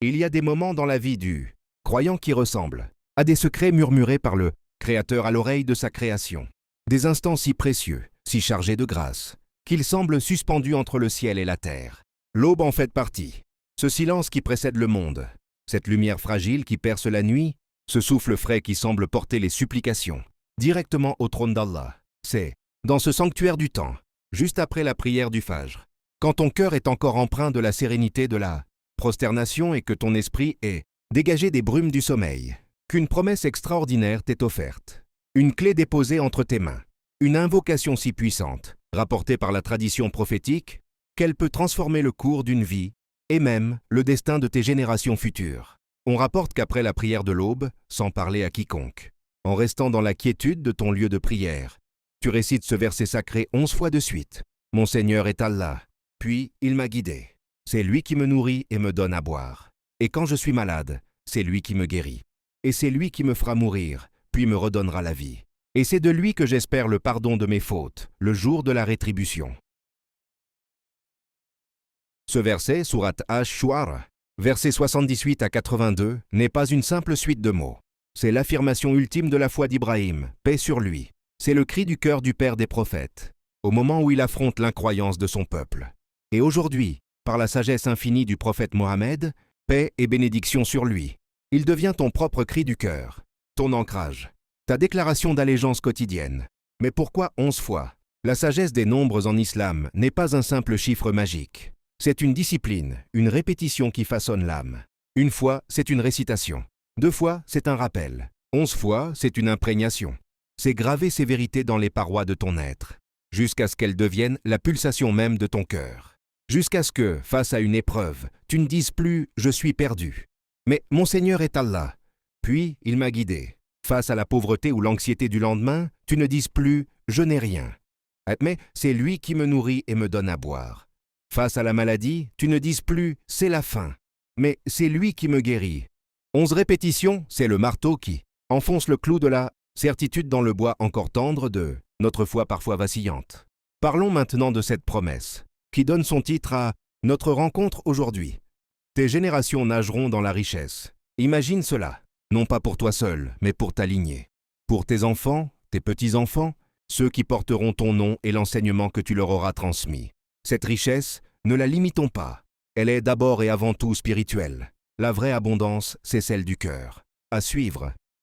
Il y a des moments dans la vie du croyant qui ressemblent à des secrets murmurés par le Créateur à l'oreille de sa création. Des instants si précieux, si chargés de grâce, qu'ils semblent suspendus entre le ciel et la terre. L'aube en fait partie. Ce silence qui précède le monde, cette lumière fragile qui perce la nuit, ce souffle frais qui semble porter les supplications directement au trône d'Allah. C'est dans ce sanctuaire du temps, juste après la prière du Fajr, quand ton cœur est encore empreint de la sérénité de la prosternation et que ton esprit est dégagé des brumes du sommeil, qu'une promesse extraordinaire t'est offerte, une clé déposée entre tes mains, une invocation si puissante, rapportée par la tradition prophétique, qu'elle peut transformer le cours d'une vie et même le destin de tes générations futures. On rapporte qu'après la prière de l'aube, sans parler à quiconque, en restant dans la quiétude de ton lieu de prière, tu récites ce verset sacré 11 fois de suite. Mon Seigneur est Allah, puis il m'a guidé. C'est lui qui me nourrit et me donne à boire. Et quand je suis malade, c'est lui qui me guérit. Et c'est lui qui me fera mourir, puis me redonnera la vie. Et c'est de lui que j'espère le pardon de mes fautes, le jour de la rétribution. Ce verset, sourate Ash-Shu'ara, versets 78 à 82, n'est pas une simple suite de mots. C'est l'affirmation ultime de la foi d'Ibrahim, paix sur lui. C'est le cri du cœur du père des prophètes, au moment où il affronte l'incroyance de son peuple. Et aujourd'hui, par la sagesse infinie du prophète Mohammed, paix et bénédiction sur lui. Il devient ton propre cri du cœur, ton ancrage, ta déclaration d'allégeance quotidienne. Mais pourquoi 11 fois? La sagesse des nombres en islam n'est pas un simple chiffre magique. C'est une discipline, une répétition qui façonne l'âme. Une fois, c'est une récitation. 2 fois, c'est un rappel. 11 fois, c'est une imprégnation. C'est graver ces vérités dans les parois de ton être, jusqu'à ce qu'elles deviennent la pulsation même de ton cœur. Jusqu'à ce que, face à une épreuve, tu ne dises plus « je suis perdu ». Mais « mon Seigneur est Allah ». Puis, il m'a guidé. Face à la pauvreté ou l'anxiété du lendemain, tu ne dises plus « je n'ai rien ». Mais c'est lui qui me nourrit et me donne à boire. Face à la maladie, tu ne dises plus « c'est la fin ». Mais c'est lui qui me guérit. 11 répétitions, c'est le marteau qui enfonce le clou de la certitude dans le bois encore tendre de notre foi parfois vacillante. Parlons maintenant de cette promesse, qui donne son titre à notre rencontre aujourd'hui. Tes générations nageront dans la richesse. Imagine cela, non pas pour toi seul, mais pour ta lignée. Pour tes enfants, tes petits-enfants, ceux qui porteront ton nom et l'enseignement que tu leur auras transmis. Cette richesse, ne la limitons pas. Elle est d'abord et avant tout spirituelle. La vraie abondance, c'est celle du cœur. À suivre.